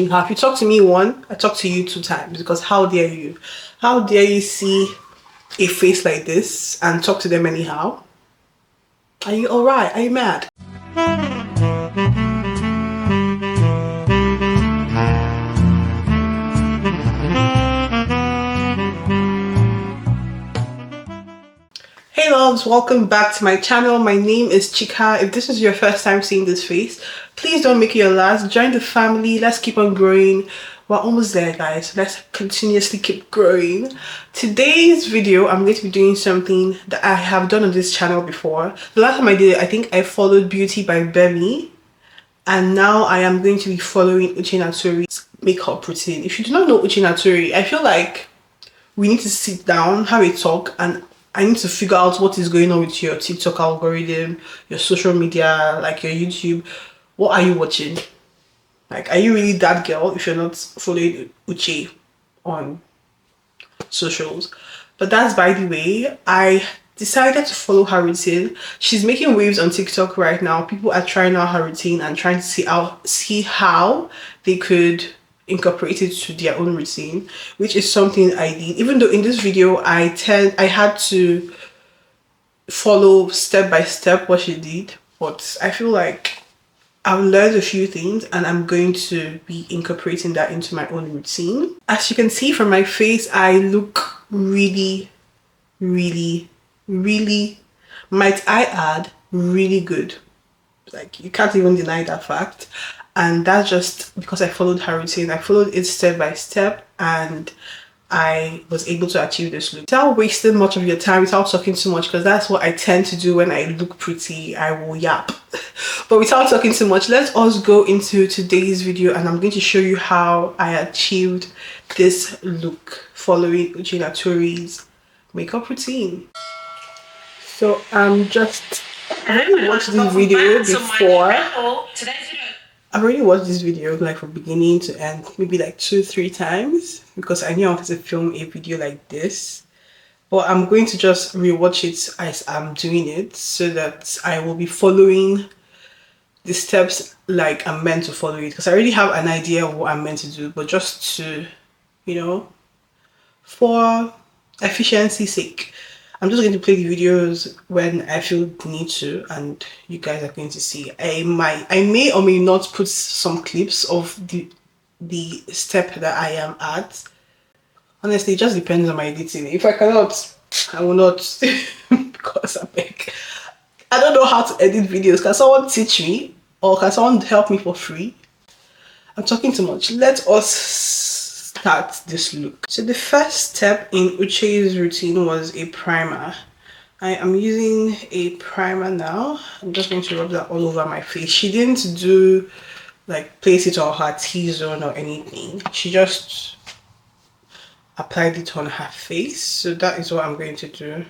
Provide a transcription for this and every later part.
in half. You talk to me one, I talk to you 2 times, because how dare you? How dare you see a face like this and talk to them anyhow? Are you alright? Are you mad? Hey loves, welcome back to my channel. My name is Chika. If this is your first time seeing this face, please don't make it your last. Join the family. Let's keep on growing. We're almost there, guys. Let's continuously keep growing. Today's video, I'm going to be doing something that I have done on this channel before. The last time I did it, I think I followed Beauty by Bemi, and now I am going to be following Uche Natori's makeup routine. If you do not know Uche Natori, I feel like we need to sit down, have a talk, and I need to figure out what is going on with your TikTok algorithm, your social media, like your YouTube. What are you watching? Like, are you really that girl if you're not following Uche on socials? But that's by the way. I decided to follow her routine. She's making waves on TikTok right now. People are trying out her routine and trying to see how they could incorporate it to their own routine, which is something I did. Even though in this video I had to follow step by step what she did, but I feel like I've learned a few things and I'm going to be incorporating that into my own routine. As you can see from my face, I look really, really, might I add, really good. Like, you can't even deny that fact. And that's just because I followed her routine. I followed it step by step and I was able to achieve this look. Without wasting much of your time, without talking too much, because that's what I tend to do when I look pretty. I will yap. But without talking too much, let us go into today's video and I'm going to show you how I achieved this look following Uche Natori's makeup routine. So I already watched this video before. I've already watched this video like from beginning to end, maybe like 2-3 times, because I knew I wanted to film a video like this. But I'm going to just rewatch it as I'm doing it so that I will be following the steps like I'm meant to follow it, because I already have an idea of what I'm meant to do, but just to, you know, for efficiency's sake, I'm just going to play the videos when I feel the need to, and you guys are going to see. I may or may not put some clips of the step that I am at. Honestly, it just depends on my editing. If I cannot, I will not, because I don't know how to edit videos. Can someone teach me, or can someone help me for free? I'm talking too much. Let us start this look. So the first step in Uche's routine was a primer. I am using a primer now. I'm just going to rub that all over my face. She didn't do like place it on her T-zone or anything. She just applied it on her face. So that is what I'm going to do.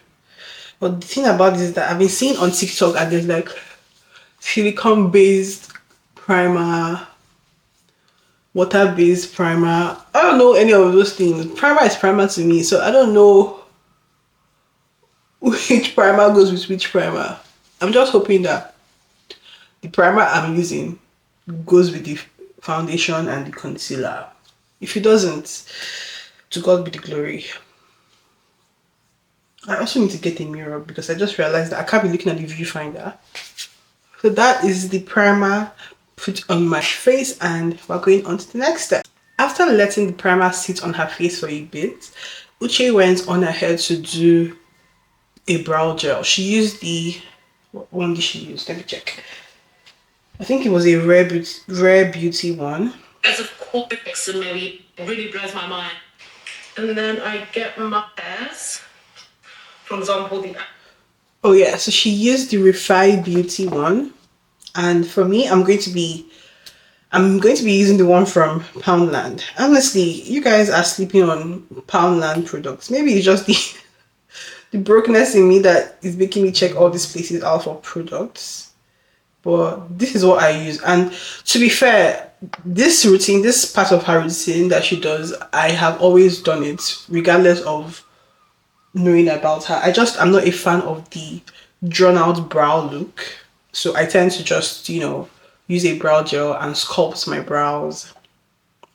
But the thing about this is that I've been seeing on TikTok and there's like silicone based primer, water-based primer. I don't know any of those things. Primer is primer to me, so I don't know which primer goes with which primer. I'm just hoping that the primer I'm using goes with the foundation and the concealer. If it doesn't, to God be the glory. I also need to get a mirror because I just realized that I can't be looking at the viewfinder. So that is the primer put on my face, and we're going on to the next step. After letting the primer sit on her face for a bit, Uche went on ahead to do a brow gel. She used what one did she use? Let me check. I think it was a Rare Beauty one. As a cortex, and maybe really blows my mind. And then I get my hairs, for example, oh yeah, so she used the Refined Beauty one. And for me, I'm going to be using the one from Poundland. Honestly, you guys are sleeping on Poundland products. Maybe it's just the brokenness in me that is making me check all these places out for products. But this is what I use. And to be fair, this routine, this part of her routine that she does, I have always done it regardless of knowing about her. I'm not a fan of the drawn out brow look. So I tend to just, you know, use a brow gel and sculpt my brows.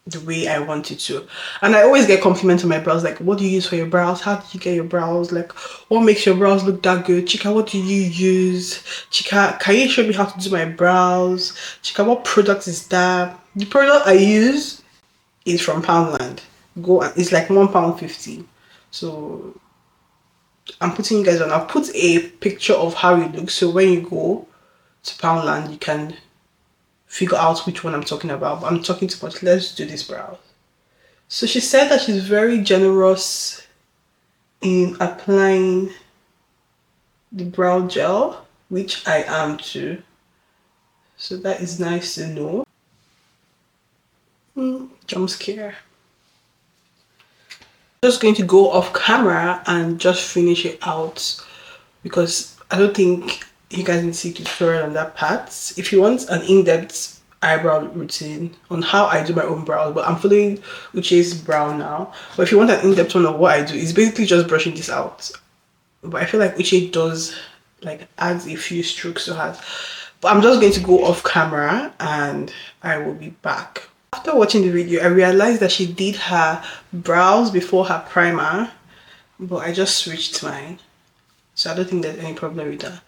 the way I want it to. And I always get compliments on my brows, like, what do you use for your brows? How did you get your brows? Like, what makes your brows look that good? Chika, what do you use? Chika, can you show me how to do my brows? Chika, what product is that? The product I use is from Poundland. It's like £1.50. So I'm putting you guys on. I'll put a picture of how it looks, so when you go to Poundland you can figure out which one I'm talking about. But I'm talking too much. Let's do this brow. So she said that she's very generous in applying the brow gel, which I am too. So that is nice to know. Jump scare. Just going to go off camera and just finish it out because I don't think you guys need to see tutorial on that part. If you want an in-depth eyebrow routine on how I do my own brows, but I'm following Uche's brow now. But if you want an in-depth one of what I do, it's basically just brushing this out. But I feel like Uche does like adds a few strokes to hers. But I'm just going to go off camera and I will be back. After watching the video, I realized that she did her brows before her primer, but I just switched mine. So I don't think there's any problem with that.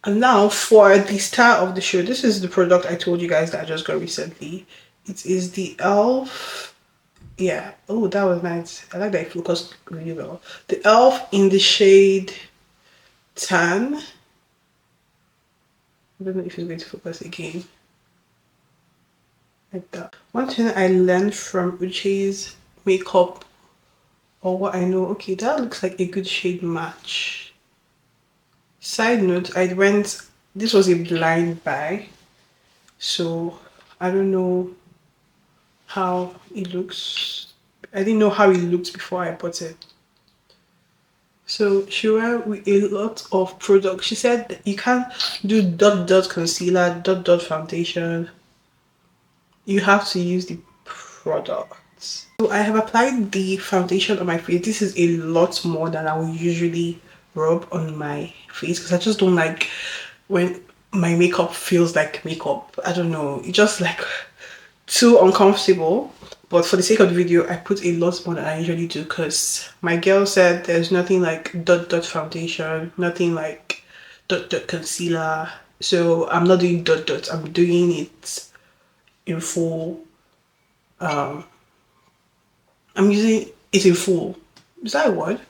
And now for the star of the show, this is the product I told you guys that I just got recently. It is the e.l.f. Yeah. Oh, that was nice. I like that it focused really well. The e.l.f. in the shade tan. I don't know if it's going to focus again. Like that. One thing I learned from Uche's makeup, or what I know, okay, that looks like a good shade match. Side note, this was a blind buy, so I don't know how it looks. I didn't know how it looked before I bought it. So she went with a lot of products. She said that you can't do dot dot concealer, dot dot foundation. You have to use the products. So I have applied the foundation on my face. This is a lot more than I would usually rub on my face because I just don't like when my makeup feels like makeup. I don't know, it's just like too uncomfortable. But for the sake of the video, I put a lot more than I usually do because my girl said there's nothing like dot dot foundation, nothing like dot dot concealer. So I'm not doing dot dot, I'm doing it in full. I'm using it in full. Is that a word?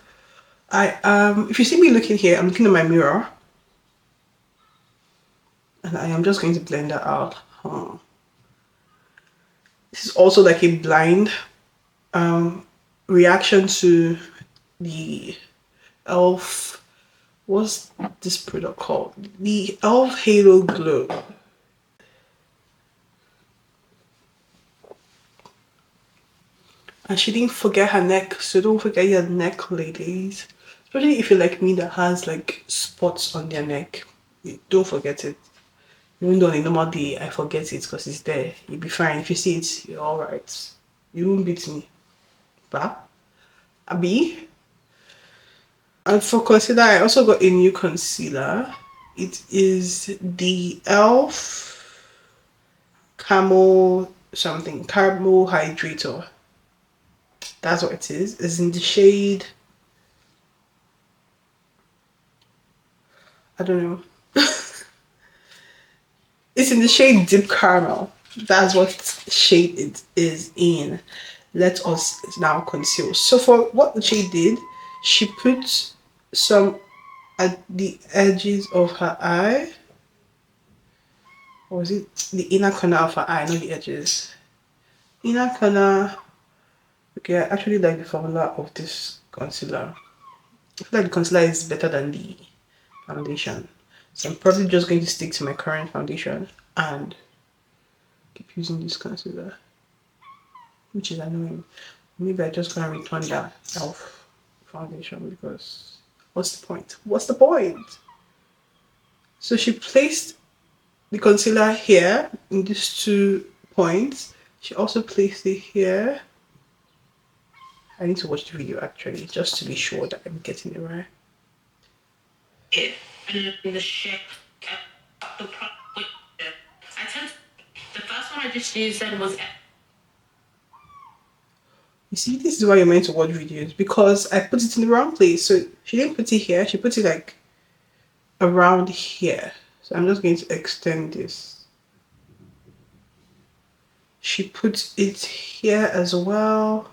If you see me looking here, I'm looking at my mirror. And I am just going to blend that out. This is also like a blind reaction to the e.l.f. What's this product called? The e.l.f. Halo Glow. And she didn't forget her neck, so don't forget your neck, ladies. Especially if you're like me that has like spots on their neck. Don't forget it. Even though on a normal day I forget it because it's there. You'll be fine. If you see it, you're alright. You won't beat me. But Abby. And for concealer, I also got a new concealer. It is the e.l.f. Camo something. Camo Hydrator. That's what it is. It's in the shade, I don't know. It's in the shade Deep Caramel. That's what shade it is in. Let us now conceal. So for what the shade did, she put some at the edges of her eye. Or was it the inner corner of her eye, not the edges? Inner corner. Okay, I actually like the formula of this concealer. I feel like the concealer is better than the foundation. So I'm probably just going to stick to my current foundation and keep using this concealer, which is annoying. Maybe I just gonna return that e.l.f. foundation because what's the point? What's the point? So she placed the concealer here in these 2 points. She also placed it here. I need to watch the video actually just to be sure that I'm getting it right. In the shape of the product. The first one I just used then was You see, this is why you're meant to watch videos, because I put it in the wrong place. So she didn't put it here, she put it like around here. So I'm just going to extend this. She put it here as well.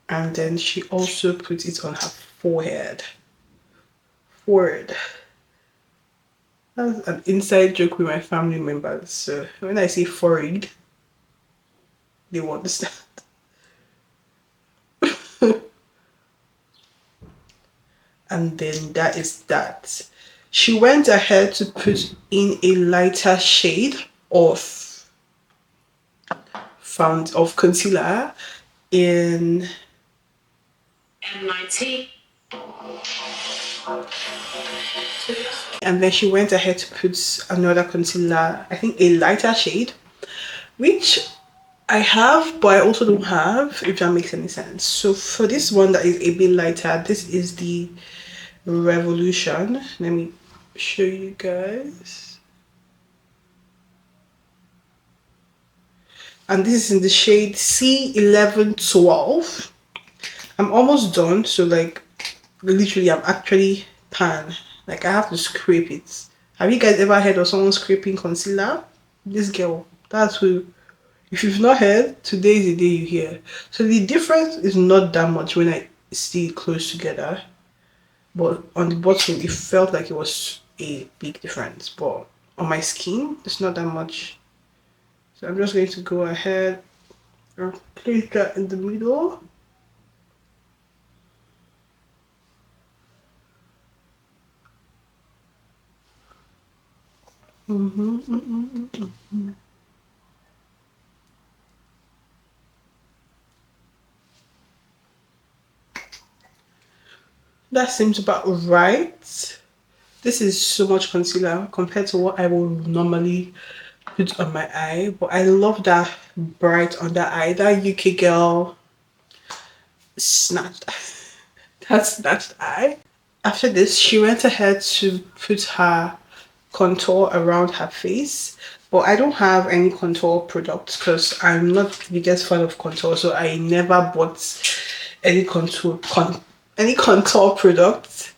And then she also put it on her forehead. Forehead. That's an inside joke with my family members. So when I say forehead, they will understand. And then that is that. She went ahead to put in a lighter shade of concealer in M19. and then she went ahead to put another concealer, I think a lighter shade, which I have but I also don't have, if that makes any sense. So for this one that is a bit lighter, this is the Revolution. Let me show you guys. And this is in the shade C1112. I'm almost done, so like literally I'm actually pan. Like I have to scrape it. Have you guys ever heard of someone scraping concealer? This girl, that's who. If you've not heard, today is the day you hear. So the difference is not that much when I see it close together. But on the bottom, it felt like it was a big difference. But on my skin, it's not that much. So I'm just going to go ahead and place that in the middle. That seems about right. This is so much concealer compared to what I would normally put on my eye. But I love that bright under eye. That UK girl snatched. That snatched eye. After this, she went ahead to put her contour around her face. But I don't have any contour products because I'm not the biggest fan of contour. So I never bought any contour products.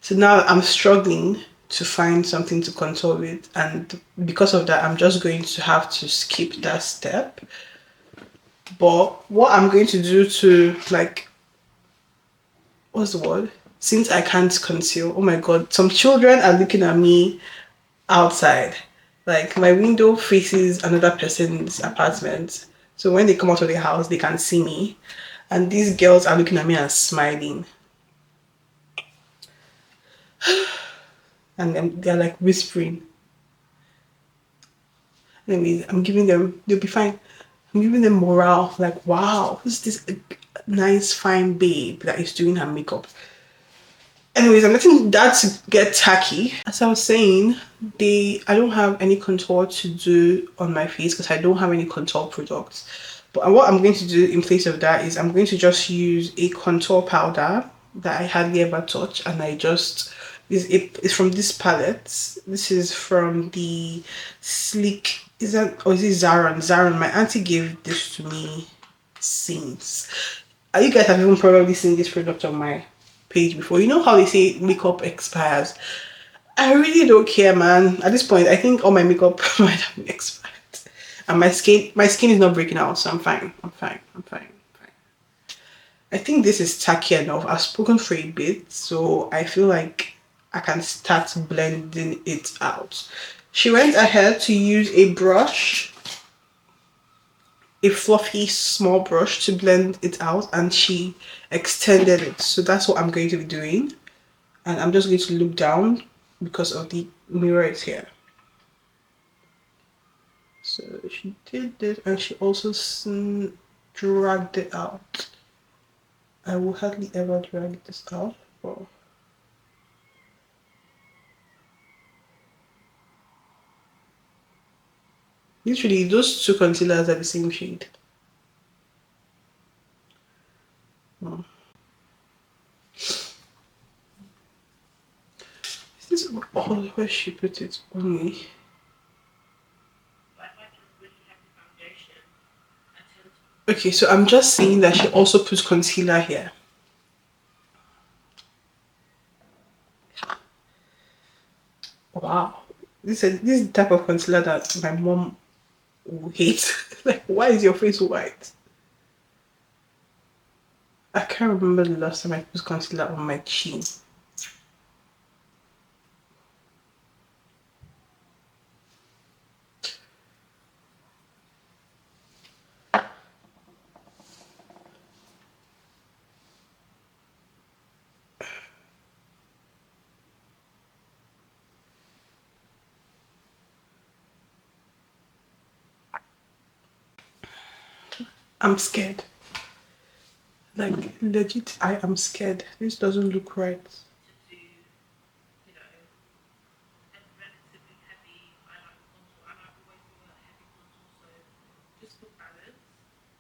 So now I'm struggling to find something to contour with, and because of that I'm just going to have to skip that step. But what I'm going to do to, like, what's the word? Since I can't conceal, oh my god, some children are looking at me outside. Like my window faces another person's apartment. So when they come out of the house, they can see me. And these girls are looking at me and smiling. And then they're like whispering. Anyways, I'm giving them, they'll be fine. I'm giving them morale. Like, wow, who's this nice, fine babe that is doing her makeup? Anyways, I'm letting that get tacky. As I was saying, I don't have any contour to do on my face because I don't have any contour products. But what I'm going to do in place of that is I'm going to just use a contour powder that I hardly ever touch, and I just it's from this palette. This is from the Sleek. Is that, or is it ZARON? ZARON. My auntie gave this to me since. You guys have even probably seen this product on my page before. You know how they say makeup expires? I really don't care, man. At this point, I think all my makeup might have expired. And my skin is not breaking out, so I'm fine. I'm fine. I'm fine. I'm fine. I think this is tacky enough. I've spoken for a bit, so I feel like I can start blending it out. She went ahead to use a brush, a fluffy small brush, to blend it out, and she extended it. So that's what I'm going to be doing. And I'm just going to look down because of the mirror is here. So she did this, and she also dragged it out. I will hardly ever drag this out. But literally, those two concealers are the same shade. Oh. Is this all where she put it only? Okay, so I'm just seeing that she also puts concealer here. Wow. This is the type of concealer that my mom will hate. Like, why is your face white? I can't remember the last time I put concealer on my chin. I'm scared. Like, legit, I am scared. This doesn't look right. To do, you know, a relatively heavy eyeliner contour, and I always do a heavy contour, so just for balance.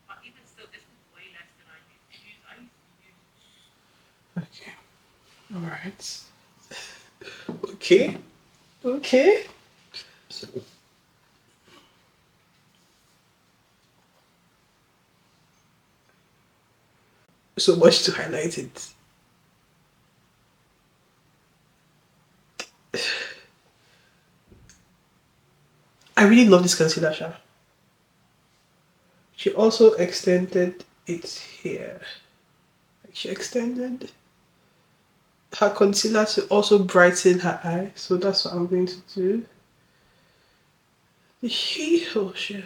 But even still, this is way less than I used to use. I used to use. Okay. Alright. Okay. Okay. So much to highlight it. I really love this concealer, Sha. She also extended it here. Like, she extended her concealer to also brighten her eye. So that's what I'm going to do. Oh shit.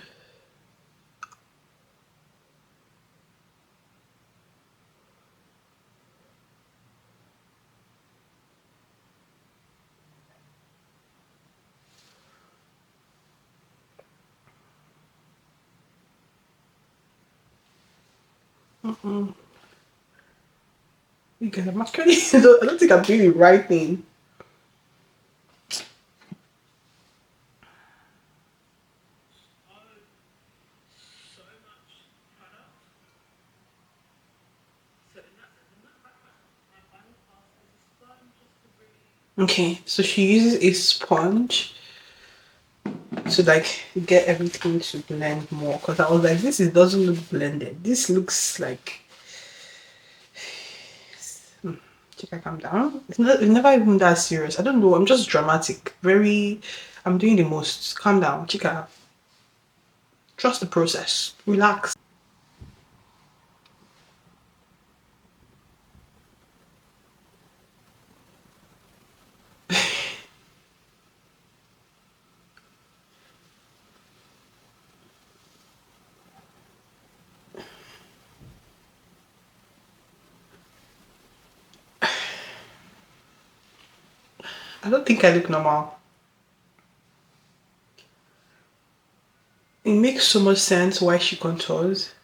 You guys, I'm actually, I don't think I'm doing the right thing. So much product. So in that sense, in that background, my final task is a sponge just to really. Okay, so she uses a sponge to like get everything to blend more. Cause I was like, doesn't look blended. This looks like. Chika, calm down. It's never even that serious. I don't know. I'm just dramatic. I'm doing the most. Calm down, Chika. Trust the process. Relax. I don't think I look normal. It makes so much sense why she contours.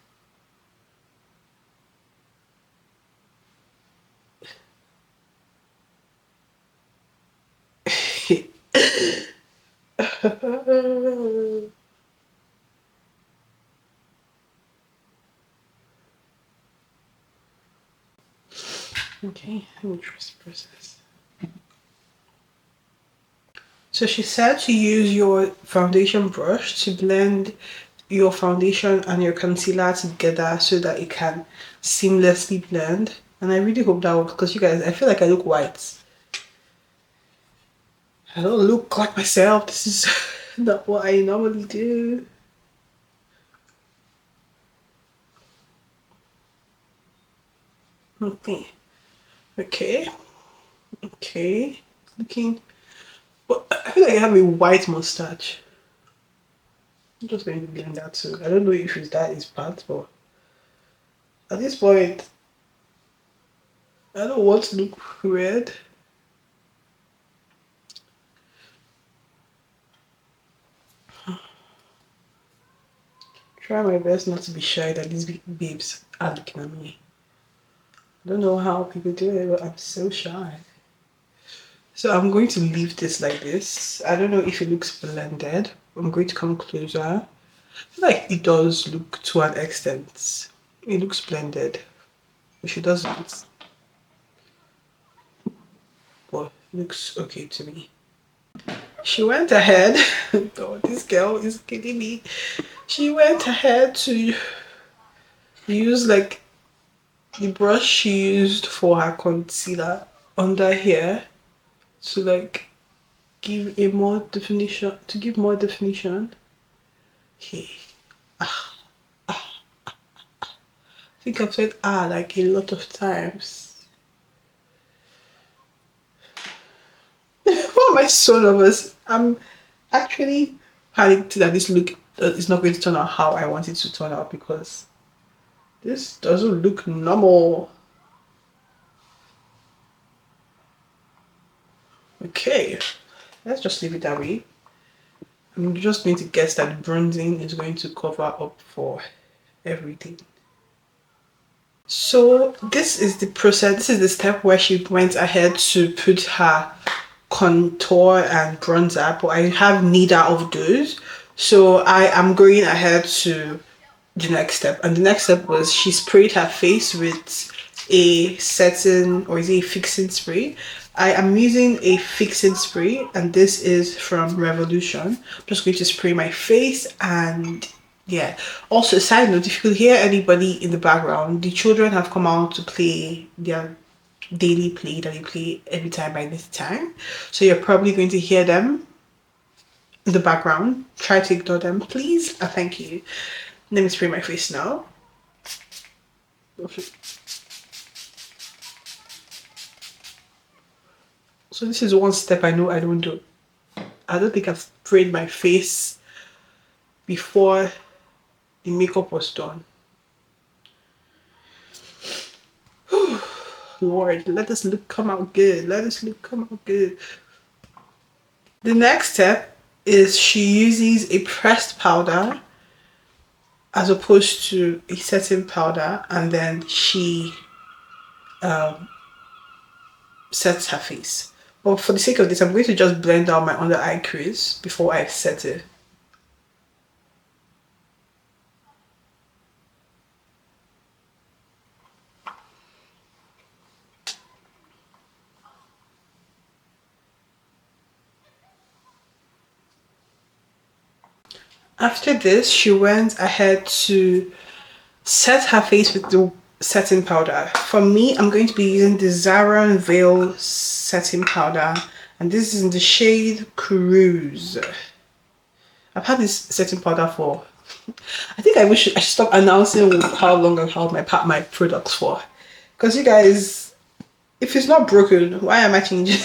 Okay, let me trust the process. So she said to use your foundation brush to blend your foundation and your concealer together so that it can seamlessly blend. And I really hope that works because you guys, I feel like I look white. I don't look like myself. This is not what I normally do. Okay. Okay. Okay. Looking. But I feel like I have a white mustache. I'm just going to blend that too. I don't know if it's that is part, but at this point, I don't want to look weird. Try my best not to be shy that these babes are looking at me. I don't know how people do it, but I'm so shy. So I'm going to leave this like this. I don't know if it looks blended. I'm going to come closer. I feel like it does look to an extent. It looks blended. But she doesn't. But it looks okay to me. She went ahead. Oh, this girl is kidding me. She went ahead to use like the brush she used for her concealer under here to like give a more definition, to give more definition. Okay. I think I've said like a lot of times. Why am I so nervous? I'm actually panicked that this look is not going to turn out how I want it to turn out because this doesn't look normal. Okay, let's just leave it that way. I'm just going to guess that bronzing is going to cover up for everything. So this is the process, this is the step where she went ahead to put her contour and bronzer, but I have neither of those. So I am going ahead to the next step. And the next step was she sprayed her face with a setting, or is it a fixing spray? I am using a fixing spray and this is from Revolution. I'm just going to spray my face and yeah. Also, side note, if you could hear anybody in the background, the children have come out to play their daily play that they play every time by this time. So you're probably going to hear them in the background. Try to ignore them, please. Thank you. Let me spray my face now. So this is one step I know I don't do. I don't think I've sprayed my face before the makeup was done. Lord, let this look come out good. Let this look come out good. The next step is she uses a pressed powder as opposed to a setting powder, and then she sets her face. But for the sake of this, I'm going to just blend out my under eye crease before I set it. After this, she went ahead to set her face with the setting powder. For me, I'm going to be using the ZARON Veil setting powder, and this is in the shade Cruise. I've had this setting powder for, I think I should stop announcing how long I've held my products for, because you guys, if it's not broken, why am I changing?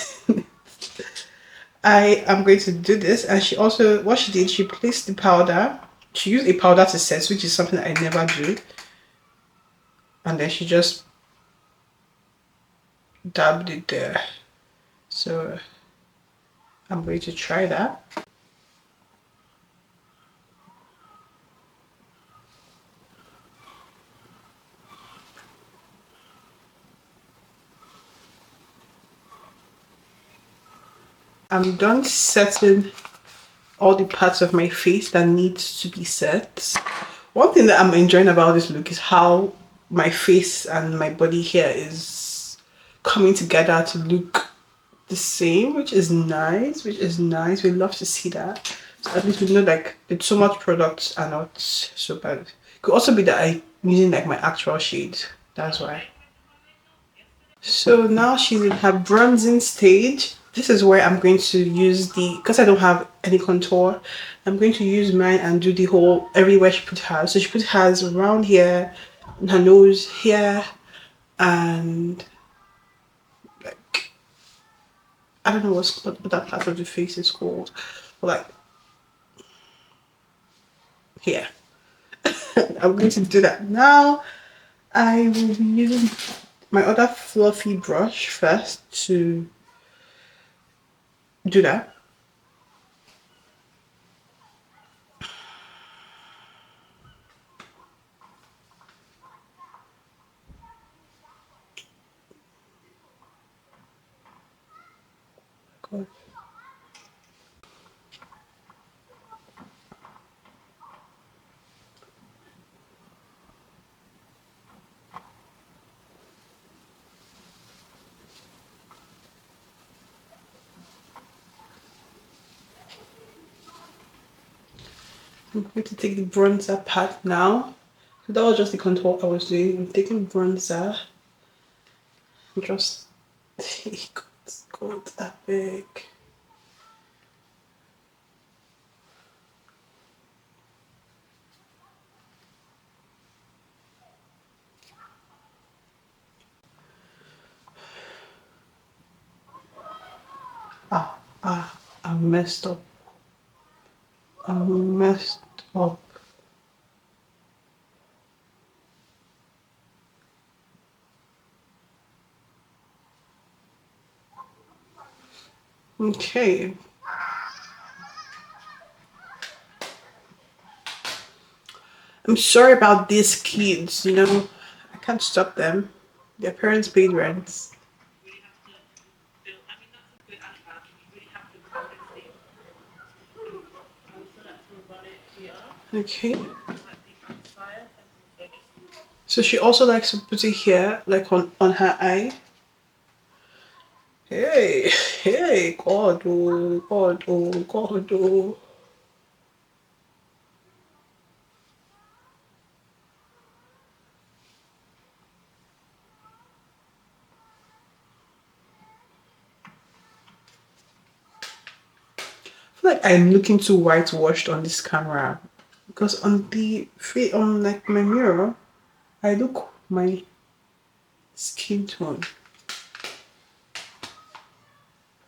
I am going to do this, and she also, what she did, she placed the powder. She used a powder to set, which is something I never do, and then she just dabbed it there. So I'm going to try that. I'm done setting all the parts of my face that needs to be set. One thing that I'm enjoying about this look is how my face and my body here is coming together to look the same, which is nice, We love to see that. So at least we know like it's so much products are not so bad. It could also be that I'm using like my actual shade. That's why. So now she's in her bronzing stage. This is where I'm going to use because I don't have any contour, I'm going to use mine and do the whole, everywhere she put hers. So she put hers around here, her nose here, and like, I don't know what that part of the face is called, but like here. I'm going to do that now. I will be using my other fluffy brush first to do that. God. I'm going to take the bronzer part now. That was just the contour I was doing. I'm taking bronzer. Just take good that big. I messed up. I messed up. Okay. I'm sorry about these kids, you know. I can't stop them. Their parents paid rent. You really have to build. I mean, that's a good and bad. You really have to build it in. I also like to run it here, Okay. like the outside, and also just. So she also likes to put it here, like on her eye. Hey, hey, God, oh, God, oh, God, oh. I feel like I'm looking too whitewashed on this camera because on on like my mirror, I look my skin tone.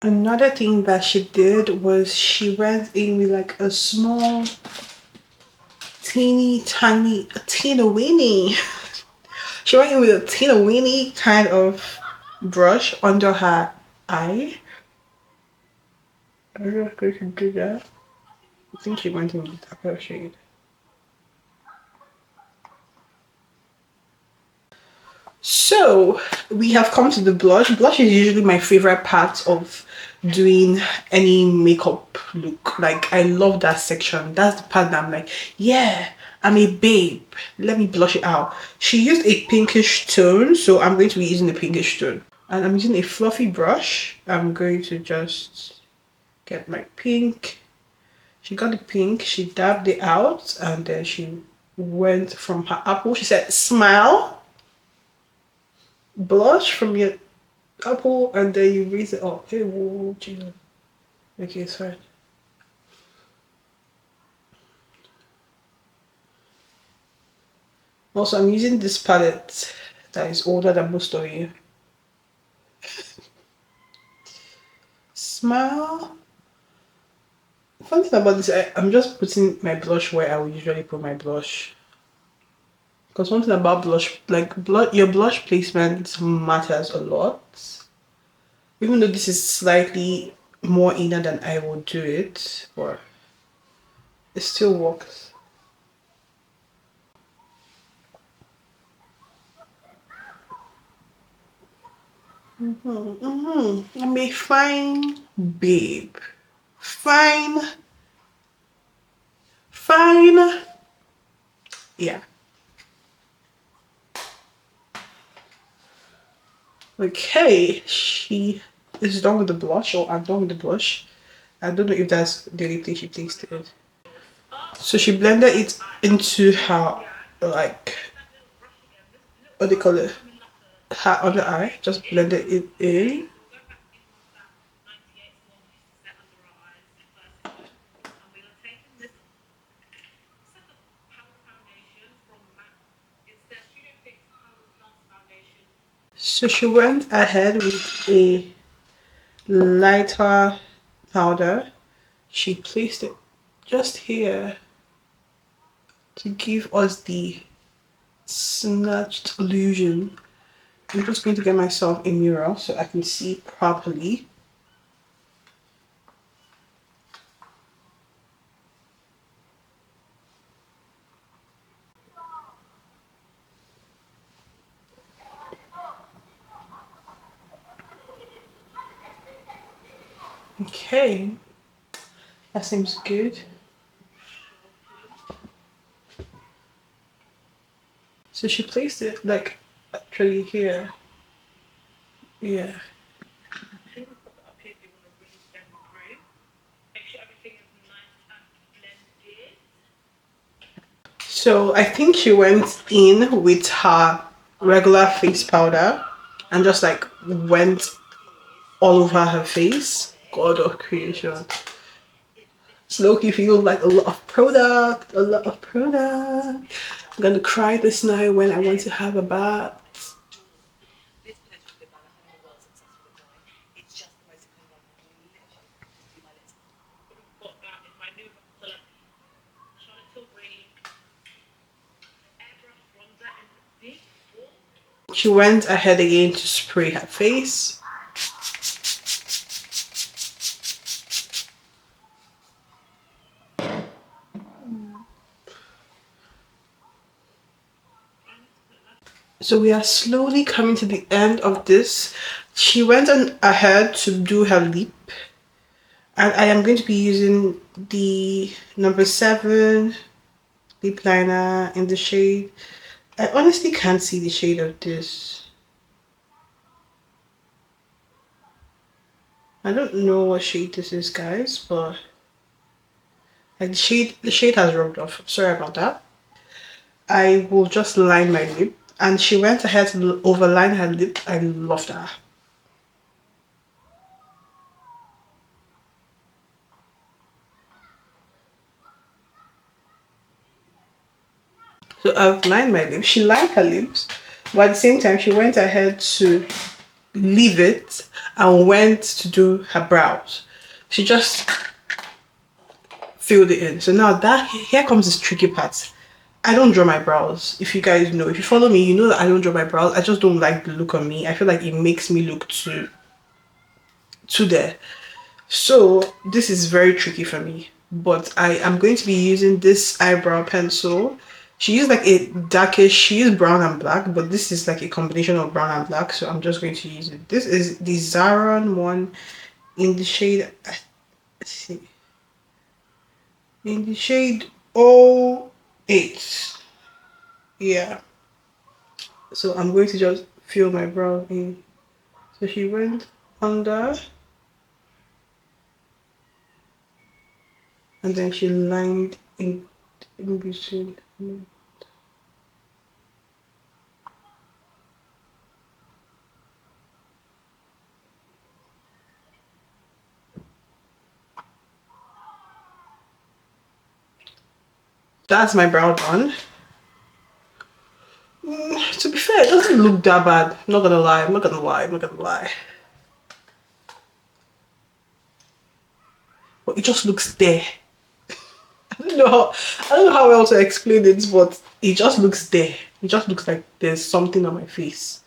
Another thing that she did was she went in with like a small, teeny weeny. She went in with a teeny weeny kind of brush under her eye. I don't know if I can do that. I think she went in with a darker shade. So we have come to the blush. Blush is usually my favorite part of doing any makeup look. Like I love that section. That's the part that I'm like, yeah, I'm a babe. Let me blush it out. She used a pinkish tone, so I'm going to be using the pinkish tone. And I'm using a fluffy brush. I'm going to just get my pink. She got the pink, she dabbed it out, and then she went from her apple. She said, smile. Blush from your apple and then you raise it up. Hey, whoa, Jesus. Okay, it's fine. Also, I'm using this palette that is older than most of you. Smile. Funny thing about this, I'm just putting my blush where I would usually put my blush. Because one thing about blush, like your blush placement matters a lot. Even though this is slightly more inner than I would do it, but it still works. I'm a fine babe. Fine. Fine. Yeah. Okay. She is done with the blush, or I'm done with the blush. I don't know if that's the only thing she tasted. So she blended it into her, like, what do you call it? Her under eye. Just blended it in. So she went ahead with a lighter powder. She placed it just here to give us the snatched illusion. I'm just going to get myself a mirror so I can see properly. Okay, that seems good. So she placed it like actually here. Yeah. So I think she went in with her regular face powder and just like went all over her face. God of creation. Slowly feels like a lot of product, a lot of product. I'm gonna cry this night when I want to have a bath. Got that in my new so like Charlotte Tilbury airbrush bronzer in the big four. She went ahead again to spray her face. So we are slowly coming to the end of this. She went on ahead to do her lip. And I am going to be using the number 7 lip liner in the shade. I honestly can't see the shade of this. I don't know what shade this is, guys, but like the shade has rubbed off. Sorry about that. I will just line my lip, and she went ahead to overline her lip. I love that. So I've lined my lips. She lined her lips, but at the same time, she went ahead to leave it and went to do her brows. She just filled it in. So now that here comes this tricky part. I don't draw my brows. If you guys know, if you follow me, you know that I don't draw my brows. I just don't like the look on me. I feel like it makes me look too there. So this is very tricky for me. But I am going to be using this eyebrow pencil. She used like a darkish, she used brown and black, but this is like a combination of brown and black, so I'm just going to use it. This is the ZARON one in the shade, let's see, in the shade 08. Yeah. So I'm going to just fill my brow in. So she went under, and then she lined in between. That's my brow done. To be fair, it doesn't look that bad. I'm not gonna lie, I'm not gonna lie, I'm not gonna lie. But it just looks there. I don't know how else to explain it, but it just looks there. It just looks like there's something on my face.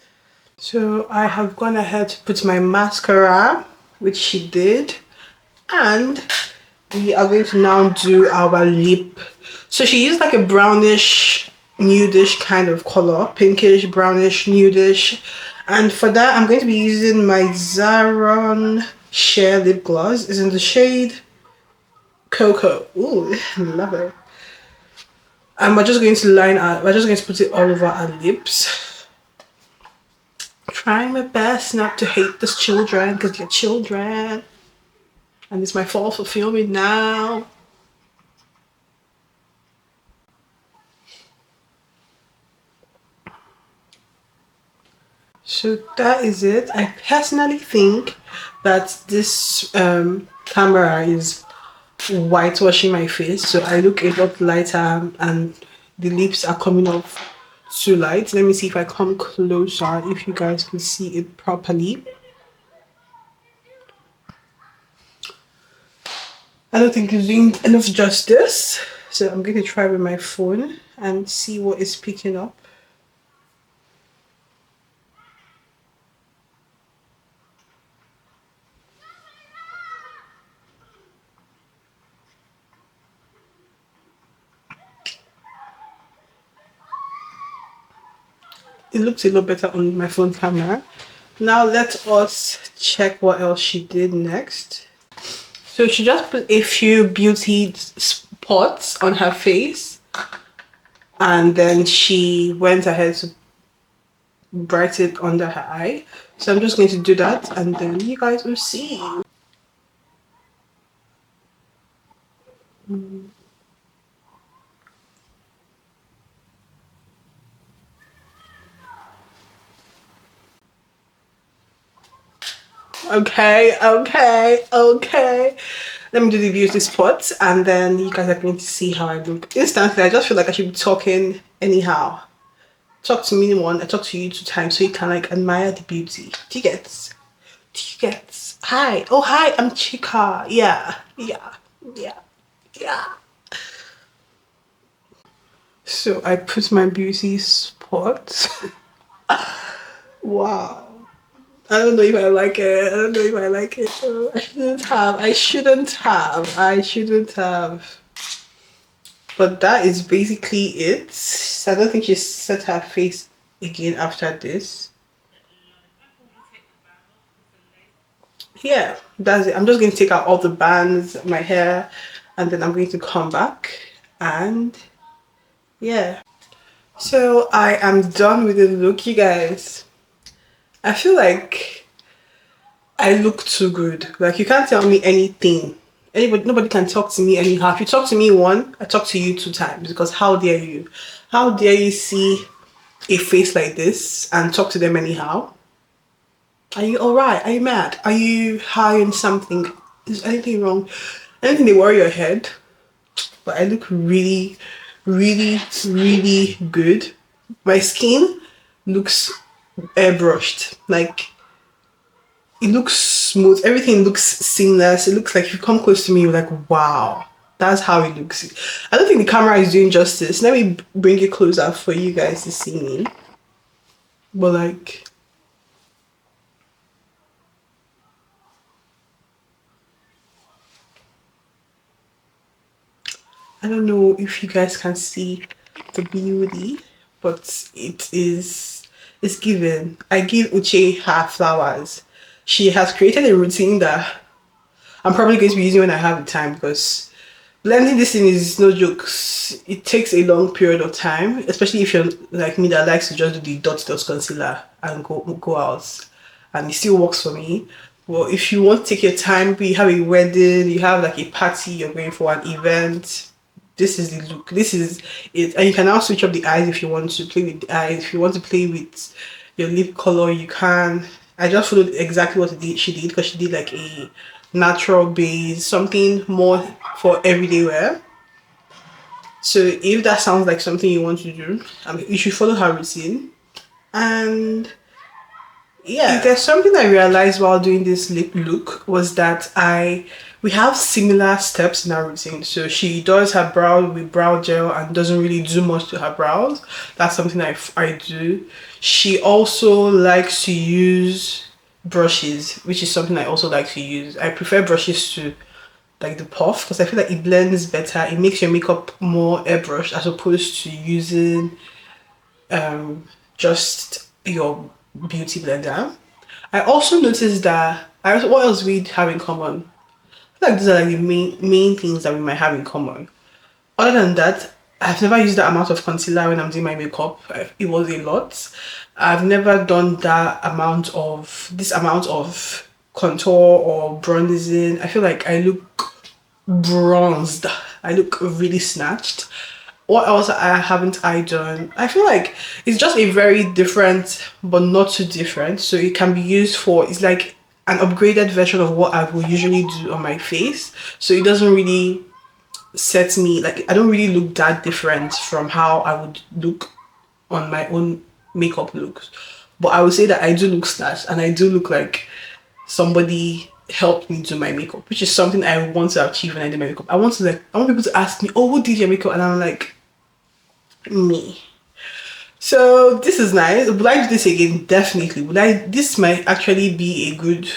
So I have gone ahead to put my mascara, which she did, and we are going to now do our lip. So she used like a brownish, nudish kind of color, pinkish, brownish, nudish, and for that I'm going to be using my ZARON Sheer Lipgloss. It's in the shade Coco. Ooh, love it. And we're just going to we're just going to put it all over our lips. Trying my best not to hate these children because they're children. And it's my fault for filming now. So that is it. I personally think that this camera is whitewashing my face, so I look a lot lighter and the lips are coming off too light. Let me see if I come closer, if you guys can see it properly. I don't think it's doing enough justice, so I'm going to try with my phone and see what is picking up. It looks a lot better on my phone camera. Now let us check what else she did next. So she just put a few beauty spots on her face, and then she went ahead to brighten it under her eye. So I'm just going to do that and then you guys will see. Okay, okay, okay. Let me do the beauty spot, and then you guys are going to see how I look. Instantly, I just feel like I should be talking anyhow. Talk to me one, I talk to you 2 times so you can like admire the beauty. Do you get? Do you get? Hi. Oh, hi, I'm Chika. Yeah, yeah, yeah, yeah. So I put my beauty spot. Wow. I don't know if I like it. I don't know if I like it. Oh, I shouldn't have. I shouldn't have. I shouldn't have. But that is basically it. So I don't think she set her face again after this. Yeah, that's it. I'm just going to take out all the bands, my hair, and then I'm going to come back and yeah. So I am done with the look, you guys. I feel like I look too good. Like you can't tell me anything. Nobody can talk to me anyhow. If you talk to me one, I talk to you 2 times because how dare you? How dare you see a face like this and talk to them anyhow? Are you alright? Are you mad? Are you high on something? Is anything wrong? Anything they worry your head? But I look really, really, really good. My skin looks airbrushed. Like it looks smooth. Everything looks seamless. It looks like if you come close to me, you're like, wow. That's how it looks. I don't think the camera is doing justice. Let me bring it closer for you guys to see me. But like, I don't know if you guys can see the beauty, but it's given. I give Uche her flowers. She has created a routine that I'm probably going to be using when I have the time because blending this in is no jokes. It takes a long period of time, especially if you're like me that likes to just do the dot concealer and go out, and it still works for me. Well, if you want to take your time, you have a wedding, you have like a party, you're going for an event. This is the look. This is it, and you can now switch up the eyes if you want to play with the eyes. If you want to play with your lip color, you can. I just followed exactly what she did because she did like a natural base, something more for everyday wear. So if that sounds like something you want to do, you should follow her routine. And yeah, there's something I realized while doing this lip look was that we have similar steps in our routine. So she does her brow with brow gel and doesn't really do much to her brows. That's something I do. She also likes to use brushes, which is something I also like to use. I prefer brushes to like the puff because I feel like it blends better. It makes your makeup more airbrushed as opposed to using just your beauty blender. I also noticed that what else we have in common? I feel like these are like the main things that we might have in common. Other than that, I've never used that amount of concealer when I'm doing my makeup. It was a lot. I've never done this amount of contour or bronzing. I feel like I look bronzed. I look really snatched. What else haven't I done? I feel like it's just a very different but not too different, so it can be used for, it's like an upgraded version of what I would usually do on my face, so it doesn't really set me, like I don't really look that different from how I would look on my own makeup looks. But I would say that I do look snatched and I do look like somebody helped me do my makeup, which is something I want to achieve when I do my makeup. I want people to ask me, oh, who did your makeup? And I'm like, me. So this is nice. Would I do this again? Definitely. This might actually be a good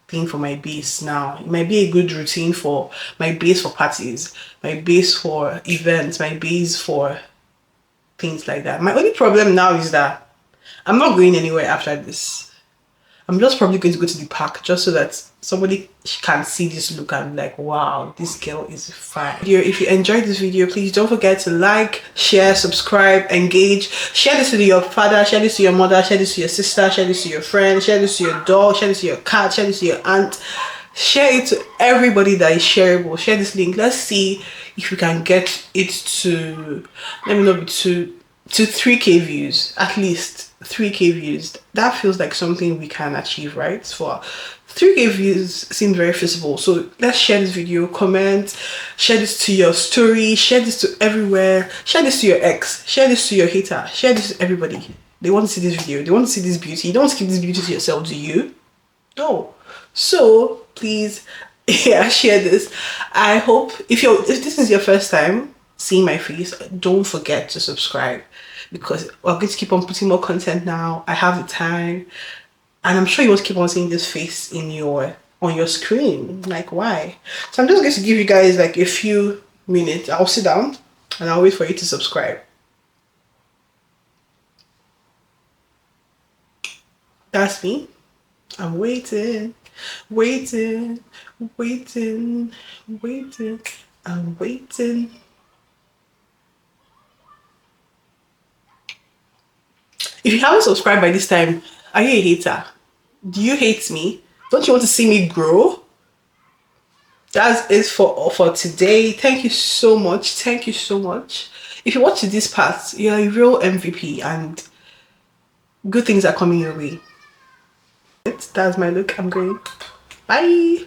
thing for my base now. It might be a good routine for my base for parties, my base for events, my base for things like that. My only problem now is that I'm not going anywhere after this. I'm just probably going to go to the park just so that somebody can see this look and be like, wow, this girl is fine. If you enjoyed this video, please don't forget to like, share, subscribe, engage. Share this with your father, share this to your mother, share this to your sister, share this to your friend, share this to your dog, share this to your cat, share this to your aunt. Share it to everybody that is shareable. Share this link. Let's see if we can get it to, let me know, to 3K views, at least 3K views. That feels like something we can achieve, right? For 3K views seems very feasible. So let's share this video, comment, share this to your story, share this to everywhere, share this to your ex, share this to your hater, share this to everybody. They want to see this video, they want to see this beauty. You don't want to keep this beauty to yourself, do you? No. So please, yeah, share this. I hope if this is your first time seeing my face, don't forget to subscribe, because I'm going to keep on putting more content now. I have the time. And I'm sure you want to keep on seeing this face on your screen. Like, why? So I'm just going to give you guys like a few minutes. I'll sit down and I'll wait for you to subscribe. That's me. I'm waiting, waiting, waiting, waiting. I'm waiting. If you haven't subscribed by this time, are you a hater? Do you hate me? Don't you want to see me grow? That's it for today. Thank you so much. Thank you so much. If you watch this part, you're a real MVP and good things are coming your way. That's my look. I'm going. Bye.